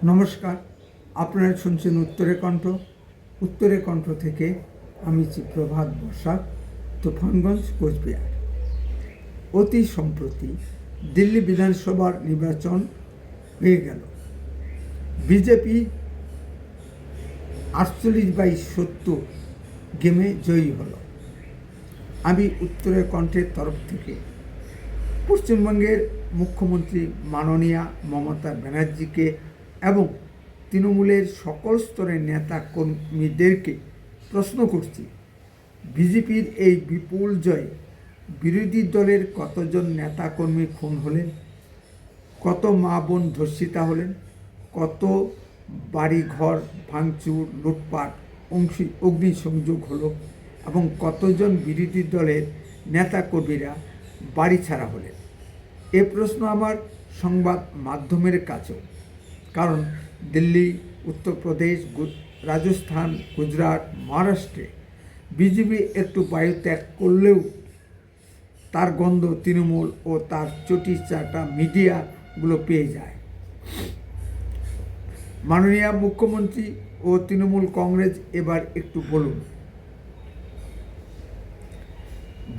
নমস্কার, আপনারা শুনছেন উত্তরের কণ্ঠ থেকে আমি প্রভাত বসাক, তুফানগঞ্জ, কোচবিহার। অতি সম্প্রতি দিল্লি বিধানসভার নির্বাচন হয়ে গেল। বিজেপি 48/70 গেমে জয়ী হলো। আমি উত্তরের কণ্ঠের তরফ থেকে পশ্চিমবঙ্গের মুখ্যমন্ত্রী মাননীয়া মমতা ব্যানার্জিকে এবং তৃণমূলের সকল স্তরের নেতা কর্মীদেরকে প্রশ্ন করছি, বিজেপির এই বিপুল জয়ে বিরোধী দলের কতজন নেতাকর্মী খুন হলেন, কত মা বোন ধর্ষিতা হলেন, কত বাড়িঘর ভাঙচুর, লুটপাট, অগ্নিসংযোগ হলো এবং কতজন বিরোধী দলের নেতাকর্মীরা বাড়ি ছাড়া হলেন। এ প্রশ্ন আমার সংবাদ মাধ্যমের কাছেও, কারণ দিল্লি, উত্তরপ্রদেশ, রাজস্থান, গুজরাট, মহারাষ্ট্রে বিজেপি একটু বায়ু ত্যাগ করলেও তার গন্ধ তৃণমূল ও তার চটিচাটা মিডিয়াগুলো পেয়ে যায়। মাননীয় মুখ্যমন্ত্রী ও তৃণমূল কংগ্রেস এবার একটু বলুন,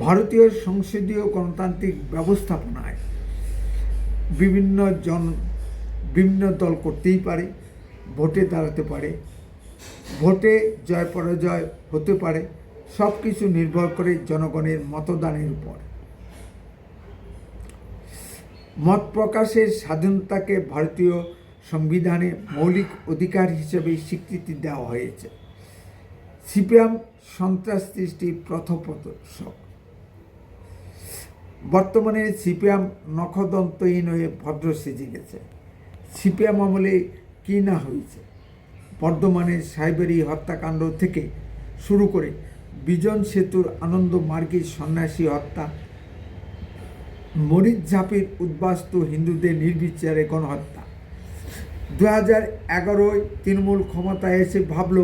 ভারতীয় সংসদীয় গণতান্ত্রিক ব্যবস্থাপনায় বিভিন্ন দল করতেই পারে, ভোটে দাঁড়াতে পারে, ভোটে জয় পরাজয় হতে পারে, সব কিছু নির্ভর করে জনগণের মতদানের উপর। মত প্রকাশের স্বাধীনতাকে ভারতীয় সংবিধানে মৌলিক অধিকার হিসেবে স্বীকৃতি দেওয়া হয়েছে। সিপিএম সন্ত্রাস সৃষ্টির পথপ্রদর্শক। বর্তমানে সিপিএম নখদন্তহীন হয়ে ভদ্র সেজে গেছে। সিপিএম আমলে কী না হয়েছে, বর্ধমানের সাইবেরি হত্যাকাণ্ড থেকে শুরু করে বিজন সেতুর আনন্দ মার্গের সন্ন্যাসী হত্যা, মরিচঝাপির উদ্বাস্তু হিন্দুদের নির্বিচারে গণহত্যা। 2011 তৃণমূল ক্ষমতায় এসে ভাবলো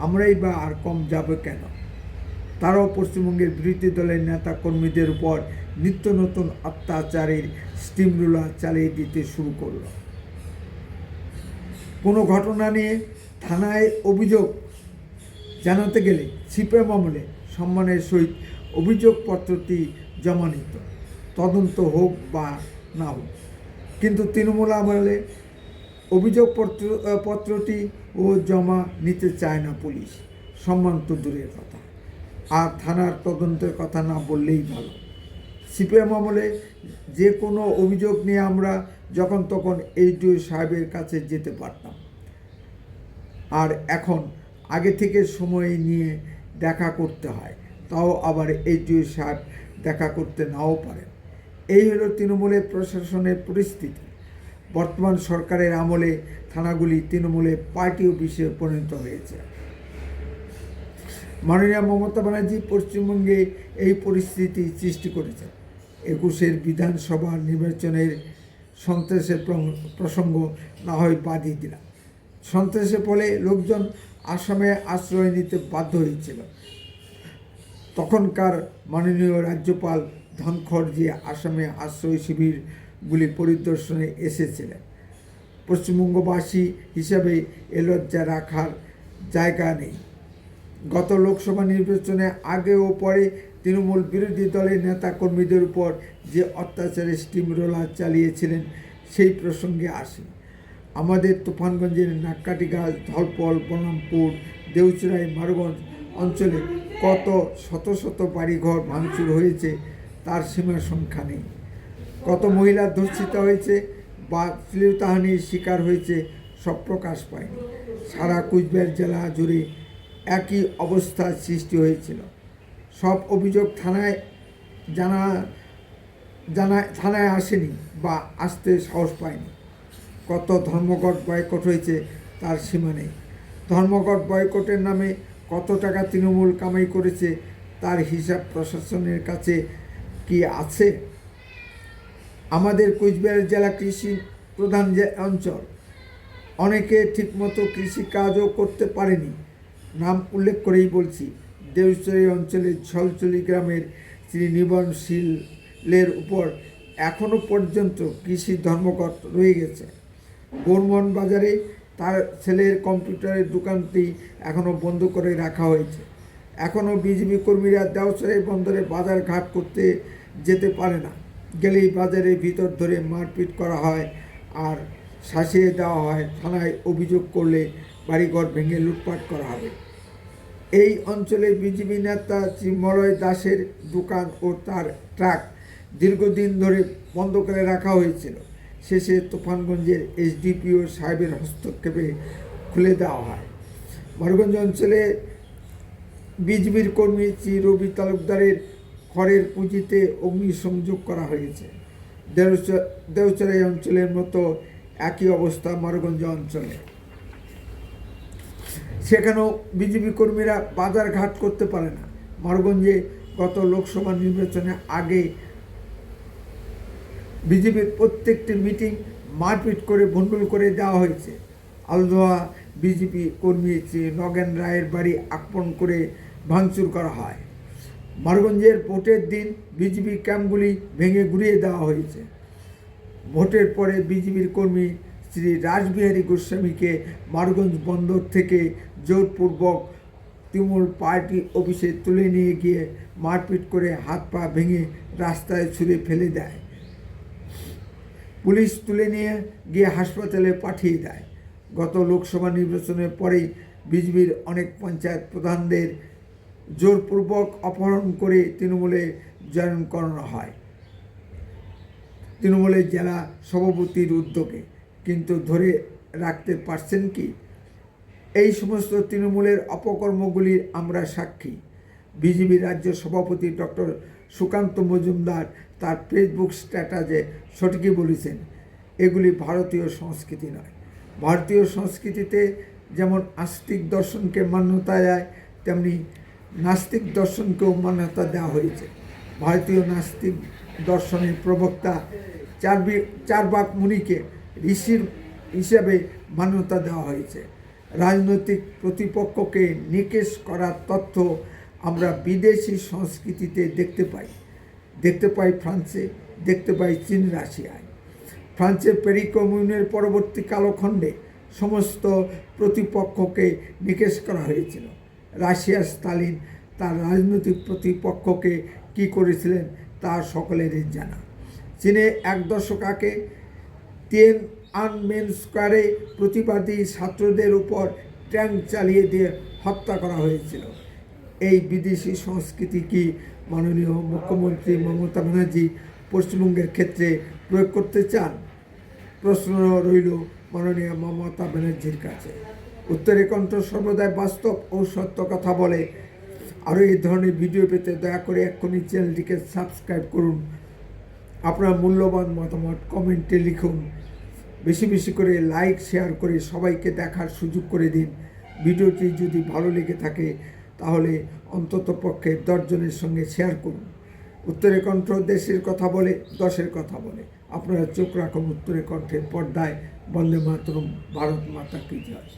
আমরাই বা আর কম যাবে কেন। তারাও পশ্চিমবঙ্গের বিরোধী দলের নেতা কর্মীদের উপর নিত্য নতুন অত্যাচারের স্টিম রোলার চালিয়ে দিতে শুরু করল। কোনো ঘটনা নিয়ে থানায় অভিযোগ জানাতে গেলে সিপিএম আমলে সম্মানের সহিত অভিযোগপত্রটি জমা নিত, তদন্ত হোক বা না হোক। কিন্তু তৃণমূল আমলে অভিযোগপত্রটি ও জমা নিতে চায় না পুলিশ, সম্মান তো দূরের কথা, আর থানার তদন্তের কথা না বললেই ভালো। সিপিএম আমলে যে কোনো অভিযোগ নিয়ে আমরা যখন তখন এইচডিও সাহেবের কাছে যেতে পারতাম, আর এখন আগে থেকে সময় নিয়ে দেখা করতে হয়, তাও আবার এইচডিও সাহেব দেখা করতে নাও পারেন। এই হলো তৃণমূলের প্রশাসনের পরিস্থিতি। বর্তমান সরকারের আমলে থানাগুলি তৃণমূলের পার্টি অফিসে পরিণত হয়েছে। মাননীয় মমতা ব্যানার্জি পশ্চিমবঙ্গে এই পরিস্থিতি সৃষ্টি করেছে। 21 বিধানসভা নির্বাচনের সন্ত্রাসের প্রসঙ্গ না হয় বাদই দিলাম। সন্ত্রাসের ফলে লোকজন আসামে আশ্রয় নিতে বাধ্য হয়েছিল। তখনকার মাননীয় রাজ্যপাল ধনখড়জি আসামে আশ্রয় শিবিরগুলি পরিদর্শনে এসেছিলেন। পশ্চিমবঙ্গবাসী হিসাবে এ লজ্জা রাখার জায়গা নেই। গত লোকসভা নির্বাচনে আগে ও পরে তৃণমূল বিরোধী দলের নেতা কর্মীদের উপর যে অত্যাচারের স্টিম রোলার চালিয়েছিলেন সেই প্রসঙ্গে আসি। আমাদের তুফানগঞ্জের নাক্কাটিগাছ, ধলপল, বনরামপুর, দেউচুরাই, মারগঞ্জ অঞ্চলে কত শত শত বাড়িঘর ভাঙচুর হয়েছে তার সীমা সংখ্যা নেই। কত মহিলা ধর্ষিত হয়েছে বা শ্লীলতাহানির শিকার হয়েছে, সব প্রকাশ পায়নি। সারা কুচবিহার জেলা জুড়ে একই অবস্থার সৃষ্টি হয়েছিল। সব অভিযোগ থানায় আসেনি বা আসতে সাহস পায়নি। কত ধর্মঘট বয়কট হয়েছে তার সীমা নেই। ধর্মঘট বয়কটের নামে কত টাকা তৃণমূল কামাই করেছে তার হিসাব প্রশাসনের কাছে কি আছে? আমাদের কুচবিহার জেলা কৃষি প্রধান অঞ্চল, অনেকে ঠিকমতো কৃষিকাজও করতে পারেনি। নাম উল্লেখ করেই বলছি, দেউচুরাই অঞ্চলের ঝলচলি গ্রামের শ্রী নিবনশীলের উপর এখনও পর্যন্ত কৃষি ধর্মঘট রয়ে গেছে। গৌরমোহন বাজারে তার ছেলের কম্পিউটারের দোকানটি এখনও বন্ধ করে রাখা হয়েছে। এখনও বিজেপি কর্মীরা দেওসরাই বন্দরে বাজার ঘাট করতে যেতে পারে না, গেলেই বাজারের ভিতর ধরে মারপিট করা হয় আর শাসিয়ে দেওয়া হয়। থানায় অভিযোগ করলে বাড়িঘর ভেঙে লুটপাট করা হবে। এই অঞ্চলে বিজেপি নেতা শ্রী মলয় দাসের দোকান ও তার ট্রাক দীর্ঘদিন ধরে বন্ধ করে রাখা হয়েছিল। শেষে তুফানগঞ্জের এসডিপিও সাহেবের হস্তক্ষেপে খুলে দেওয়া হয়। মারুগঞ্জ অঞ্চলে বিজেপির কর্মী শ্রী রবি তালুকদারের খড়ের পুঁজিতে অগ্নিসংযোগ করা হয়েছে। দেওচরাই অঞ্চলের মতো একই অবস্থা মারুগঞ্জ অঞ্চলে। সেখানেও বিজেপি কর্মীরা বাজার ঘাট করতে পারে না। মারুগঞ্জে গত লোকসভা নির্বাচনের আগে বিজেপির প্রত্যেকটি মিটিং মারপিট করে ভণ্ডুল করে দেওয়া হয়েছে। আলদোয়া বিজেপি কর্মী শ্রী নগেন রায়ের বাড়ি আক্রমণ করে ভাঙচুর করা হয়। মারুগঞ্জের ভোটের দিন বিজেপি ক্যাম্পগুলি ভেঙে গুড়িয়ে দেওয়া হয়েছে। ভোটের পরে বিজেপির কর্মী শ্রী রাসবিহারী গোস্বামীকে মারুগঞ্জ বন্দর থেকে জোরপূর্বক তৃণমূল পার্টি অফিসে তুলে নিয়ে গিয়ে মারপিট করে হাত পা ভেঙে রাস্তায় ছুঁড়ে ফেলে দেয়। পুলিশ তুলে নিয়ে গিয়ে হাসপাতালে পাঠিয়ে দেয়। গত লোকসভা নির্বাচনের পরেই বিজেপির অনেক পঞ্চায়েত প্রধানদের জোরপূর্বক অপহরণ করে তৃণমূলে জয়েন করানো হয় তৃণমূলের জেলা সভাপতির উদ্যোগে। কিন্তু ধরে রাখতে পারছেন কি? এই সমস্ত তৃণমূলের অপকর্মগুলির আমরা সাক্ষী। বিজেপি রাজ্য সভাপতি ডক্টর সুকান্ত মজুমদার তার ফেসবুক স্ট্যাটাসে সঠিকই বলেছেন, এগুলি ভারতীয় সংস্কৃতি নয়। ভারতীয় সংস্কৃতিতে যেমন আস্তিক দর্শনকে মান্যতা দেয়, তেমনি নাস্তিক দর্শনকেও মান্যতা দেওয়া হয়েছে। ভারতীয় নাস্তিক দর্শনের প্রবক্তা চারবাক মুনিকে ঋষির হিসাবে মান্যতা দেওয়া হয়েছে। রাজনৈতিক প্রতিপক্ষকে নিকেশ করার তথ্য আমরা বিদেশি সংস্কৃতিতে দেখতে পাই ফ্রান্সে, দেখতে পাই চীন, রাশিয়ায়। ফ্রান্সের প্যারি কমিউনের পরবর্তী কালখণ্ডে সমস্ত প্রতিপক্ষকে নিকেশ করা হয়েছিল। রাশিয়ার স্তালিন তার রাজনৈতিক প্রতিপক্ষকে কী করেছিলেন তা সকলেরই জানা। চীনে 1 দশক আগে তিয়েনআনমেন স্কোয়ারে প্রতিবাদী ছাত্রদের উপর ট্যাঙ্ক চালিয়ে দিয়ে হত্যা করা হয়েছিল। এই বিদেশি সংস্কৃতি কি মাননীয় মুখ্যমন্ত্রী মমতা ব্যানার্জি পশ্চিমবঙ্গের ক্ষেত্রে প্রয়োগ করতে চান? প্রশ্ন রইল মাননীয় মমতা ব্যানার্জির কাছে। উত্তরের কণ্ঠ সর্বদাই বাস্তব ও সত্য কথা বলে। আরও এই ধরনের ভিডিও পেতে দয়া করে এক্ষুনি চ্যানেলটিকে সাবস্ক্রাইব করুন। আপনার মূল্যবান মতামত কমেন্টে লিখুন। বেশি বেশি করে লাইক শেয়ার করে সবাইকে দেখার সুযোগ করে দিন। ভিডিওটি যদি ভালো লেগে থাকে তাহলে অন্তত পক্ষে 10 জনের সঙ্গে শেয়ার করুন। উত্তরের কণ্ঠ দেশের কথা বলে, দশের কথা বলে। আপনারা চোখ রাখুন উত্তরের কণ্ঠের পর্দায়। বন্দে মাতরম, ভারত মাতা কি জয়।